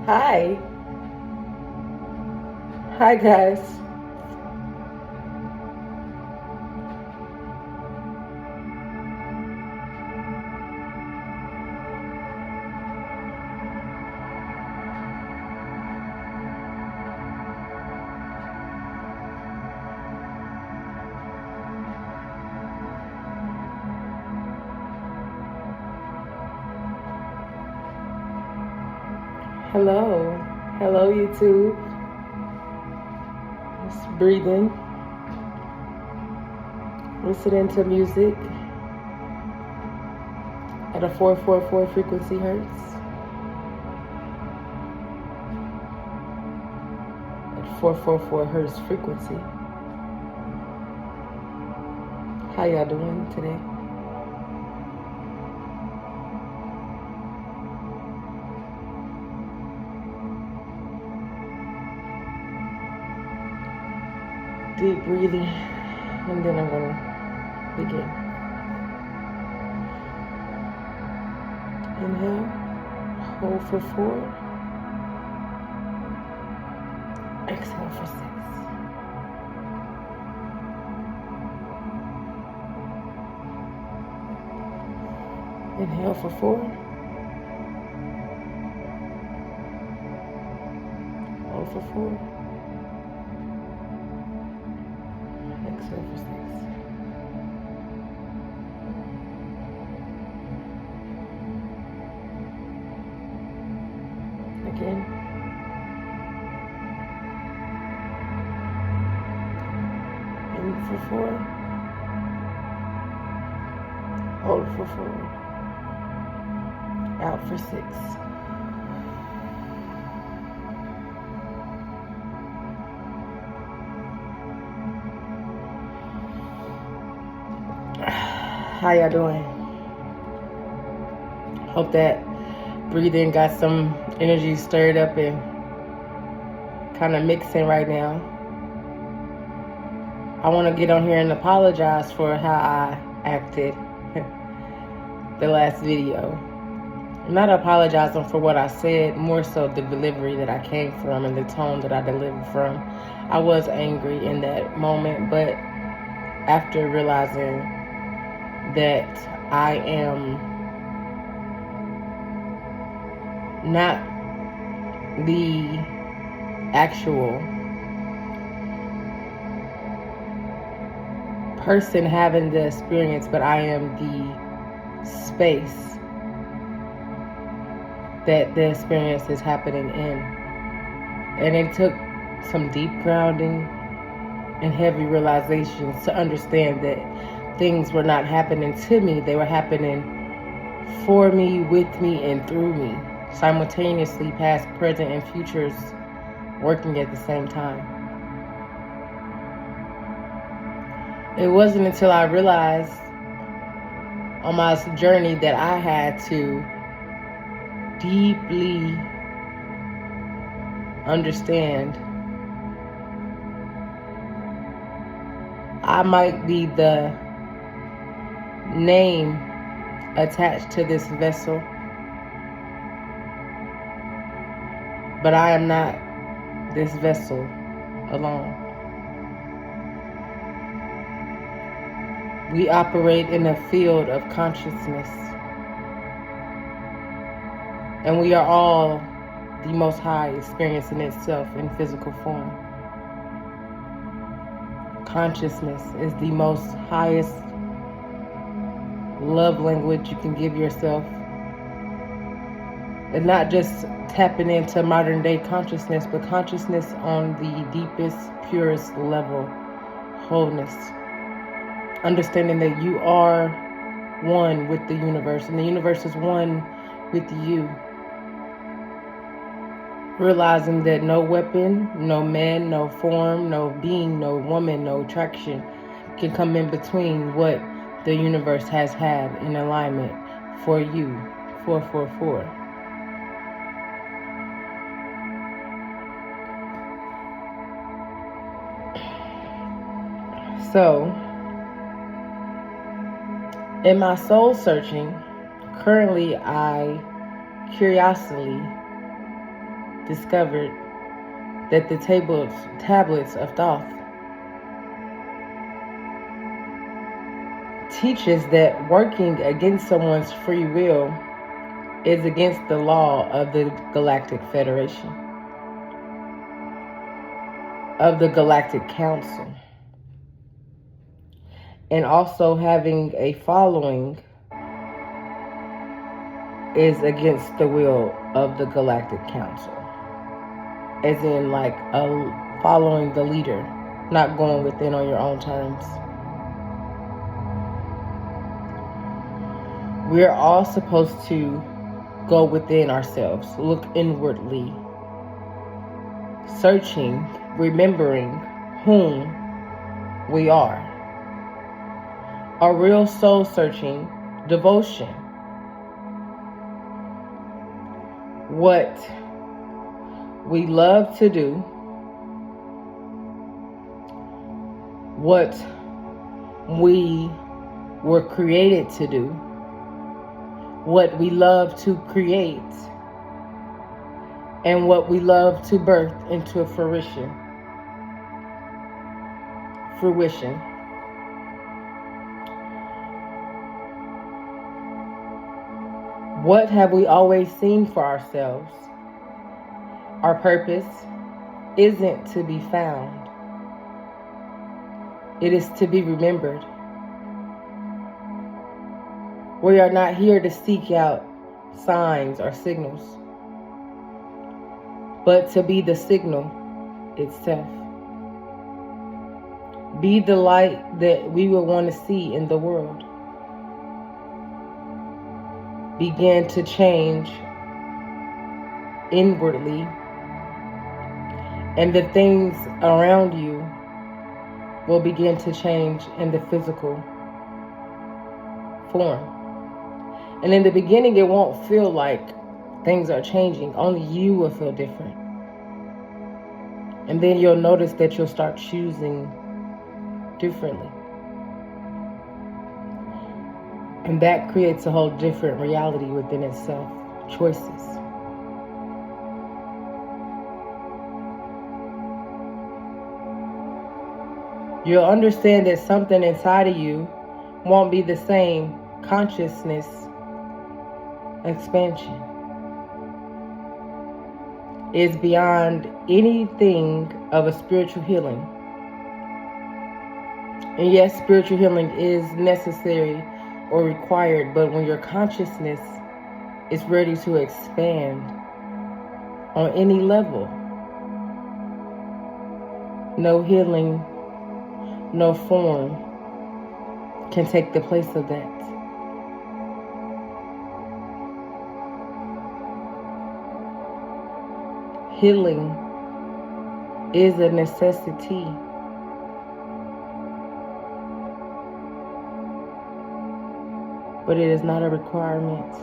Hi. Hi, guys. Hello. Hello, YouTube. Just breathing, listening to music at a 444 frequency hertz. At 444 hertz frequency. How y'all doing today? Deep breathing, and then I'm gonna begin. Inhale, hold for 4, exhale for 6. Inhale for 4, hold for 4, exhale for 6. Again. In for 4, hold for 4, out for 6. How y'all doing? Hope that breathing got some energy stirred up and kind of mixing right now. I want to get on here and apologize for how I acted the last video. I'm not apologizing for what I said, more so the delivery that I came from and the tone that I delivered from. I was angry in that moment, but after realizing that I am not the actual person having the experience, but I am the space that the experience is happening in. And it took some deep grounding and heavy realizations to understand that things were not happening to me, they were happening for me, with me, and through me, simultaneously, past, present, and futures working at the same time. It wasn't until I realized on my journey that I had to deeply understand I might be the name attached to this vessel, but I am not this vessel alone. We operate in a field of consciousness, and we are all the Most High experiencing itself in physical form. Consciousness is the most highest love language you can give yourself. And not just tapping into modern day consciousness, but consciousness on the deepest, purest level, wholeness. Understanding that you are one with the universe, and the universe is one with you. Realizing that no weapon, no man, no form, no being, no woman, no attraction can come in between what the universe has had in alignment for you. 444. So, in my soul searching, currently I curiously discovered that the tablets of Thoth teaches that working against someone's free will is against the law of the Galactic Federation, of the Galactic Council, and also having a following is against the will of the Galactic Council, as in like following the leader, not going within on your own terms. We're all supposed to go within ourselves, look inwardly, searching, remembering whom we are. A real soul searching devotion. What we love to do, what we were created to do, what we love to create, and what we love to birth into fruition. What have we always seen for ourselves? Our purpose isn't to be found. It is to be remembered. We are not here to seek out signs or signals, but to be the signal itself. Be the light that we will want to see in the world. Begin to change inwardly, and the things around you will begin to change in the physical form. And in the beginning, it won't feel like things are changing. Only you will feel different. And then you'll notice that you'll start choosing differently. And that creates a whole different reality within itself. Choices. You'll understand that something inside of you won't be the same consciousness expansion. Is beyond anything of a spiritual healing. And yes, spiritual healing is necessary or required, but when your consciousness is ready to expand on any level, no healing, no form can take the place of that. Healing is a necessity. But it is not a requirement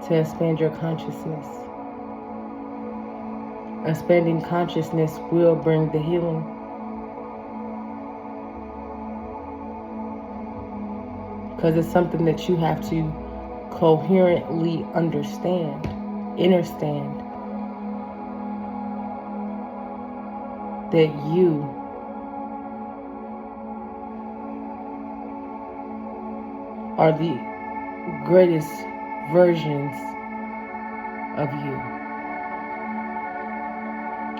to expand your consciousness. Expanding consciousness will bring the healing. Because it's something that you have to coherently understand, understand. That you are the greatest versions of you.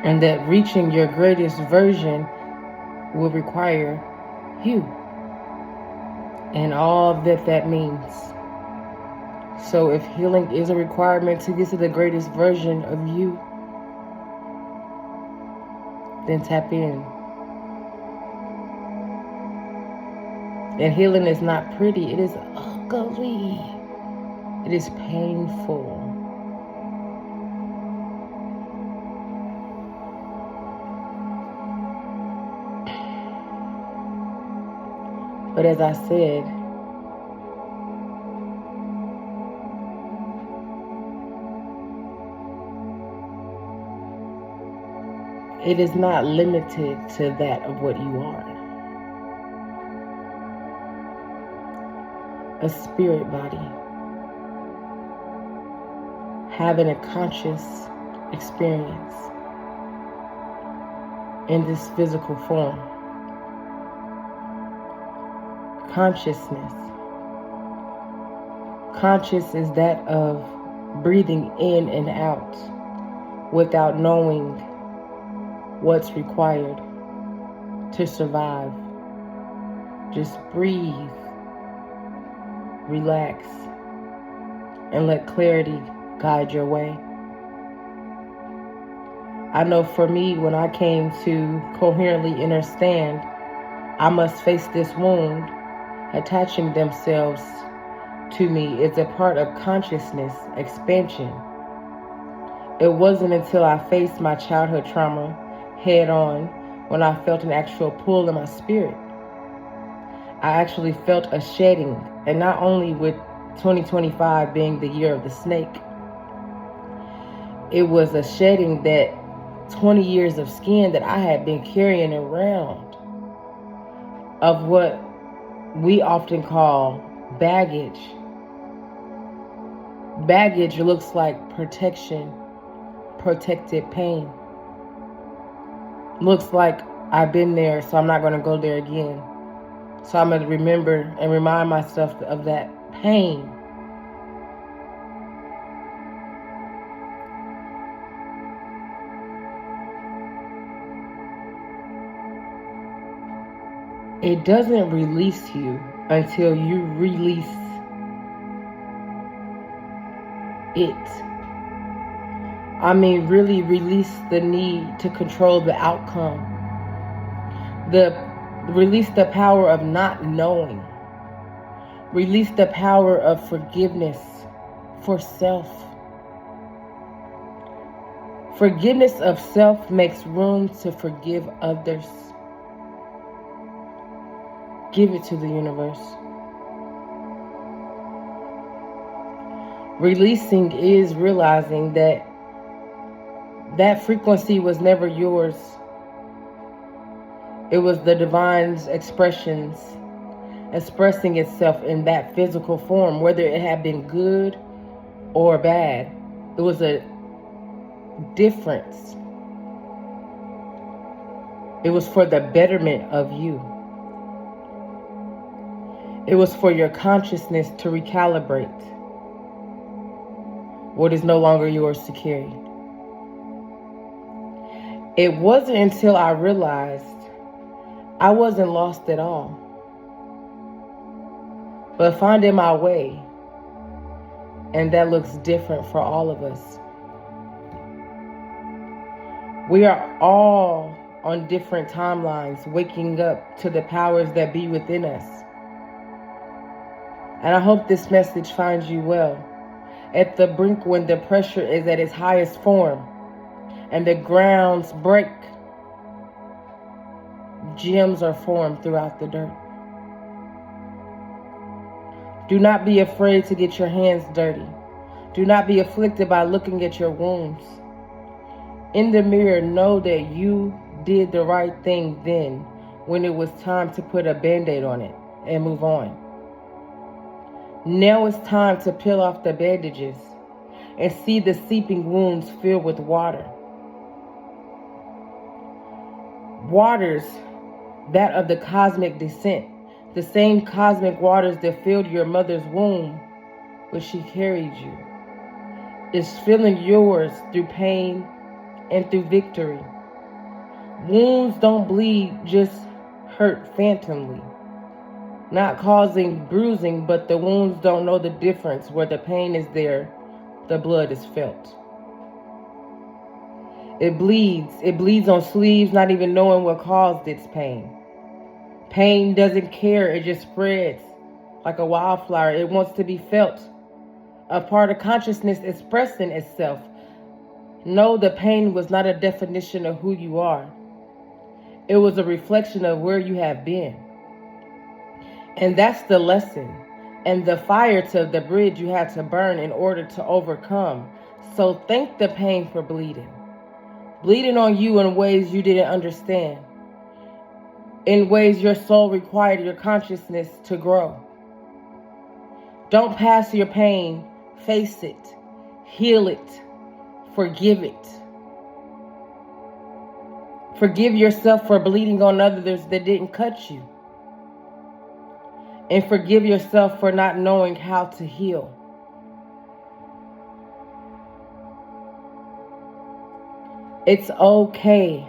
And that reaching your greatest version will require you. And all that means. So if healing is a requirement to get to the greatest version of you, then tap in. And healing is not pretty. It is ugly. It is painful. But as I said, it is not limited to that of what you are. A spirit body, having a conscious experience in this physical form. Consciousness. Conscious is that of breathing in and out without knowing what's required to survive. Just breathe, relax, and let clarity guide your way. I know for me, when I came to coherently understand, I must face this wound, attaching themselves to me is a part of consciousness expansion. It wasn't until I faced my childhood trauma head on when I felt an actual pull in my spirit. I actually felt a shedding, and not only with 2025 being the year of the snake, it was a shedding that 20 years of skin that I had been carrying around of what we often call baggage. Baggage looks like protection, protected pain. Looks like I've been there, so I'm not going to go there again. So I'm going to remember and remind myself of that pain. It doesn't release you until you release it. I mean, really release the need to control the outcome. Release the power of not knowing. Release the power of forgiveness for self. Forgiveness of self makes room to forgive others. Give it to the universe. Releasing is realizing that that frequency was never yours. It was the divine's expressions expressing itself in that physical form, whether it had been good or bad. It was a difference. It was for the betterment of you. It was for your consciousness to recalibrate what is no longer yours to carry. It wasn't until I realized I wasn't lost at all, but finding my way, and that looks different for all of us. We are all on different timelines, waking up to the powers that be within us. And I hope this message finds you well, at the brink when the pressure is at its highest form, and the grounds break. Gems are formed throughout the dirt. Do not be afraid to get your hands dirty. Do not be afflicted by looking at your wounds. In the mirror, know that you did the right thing then, when it was time to put a band-aid on it and move on. Now it's time to peel off the bandages and see the seeping wounds filled with water. Waters that of the cosmic descent, the same cosmic waters that filled your mother's womb when she carried you, is filling yours through pain and through victory. Wounds don't bleed, just hurt phantomly, not causing bruising, but the wounds don't know the difference. Where the pain is there, the blood is felt. It bleeds on sleeves, not even knowing what caused its pain. Pain doesn't care, it just spreads like a wildflower. It wants to be felt, a part of consciousness expressing itself. No, the pain was not a definition of who you are. It was a reflection of where you have been. And that's the lesson and the fire to the bridge you had to burn in order to overcome. So thank the pain for bleeding. Bleeding on you in ways you didn't understand. In ways your soul required your consciousness to grow. Don't pass your pain. Face it. Heal it. Forgive it. Forgive yourself for bleeding on others that didn't cut you. And forgive yourself for not knowing how to heal. It's okay.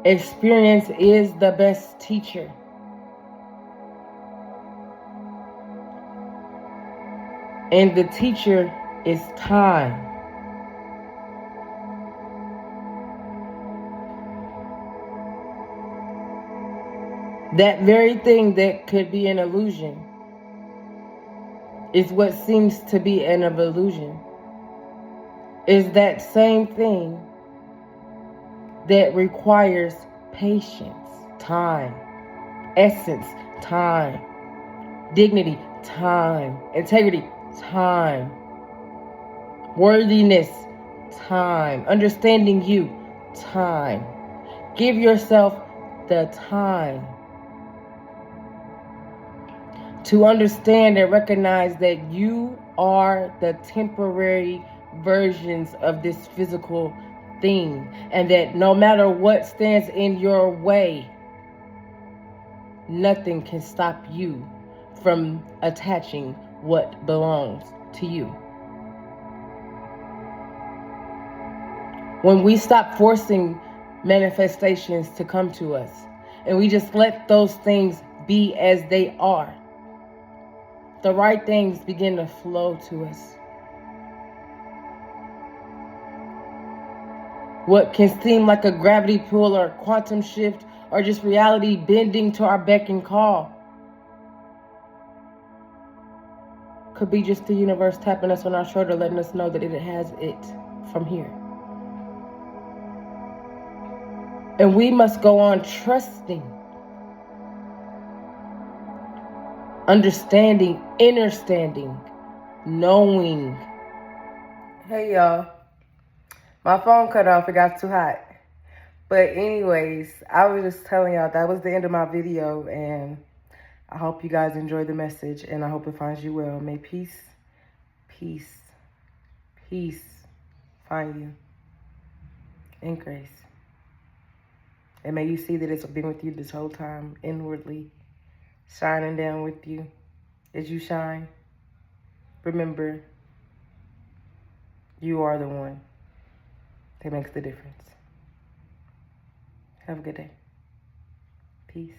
Experience is the best teacher. And the teacher is time. That very thing that could be an illusion is what seems to be an illusion. Is that same thing that requires patience, time, essence, time, dignity, time, integrity, time, worthiness, time, understanding you, time. Give yourself the time to understand and recognize that you are the temporary versions of this physical thing, and that no matter what stands in your way, nothing can stop you from attaching what belongs to you. When we stop forcing manifestations to come to us, and we just let those things be as they are, the right things begin to flow to us. What can seem like a gravity pull or a quantum shift or just reality bending to our beck and call could be just the universe tapping us on our shoulder, letting us know that it has it from here. And we must go on trusting, understanding, understanding, knowing. Hey y'all, my phone cut off, it got too hot. But anyways, I was just telling y'all that was the end of my video, and I hope you guys enjoyed the message, and I hope it finds you well. May peace, peace, peace find you in grace. And may you see that it's been with you this whole time, inwardly, shining down with you. As you shine, remember, you are the one that makes the difference. Have a good day. Peace.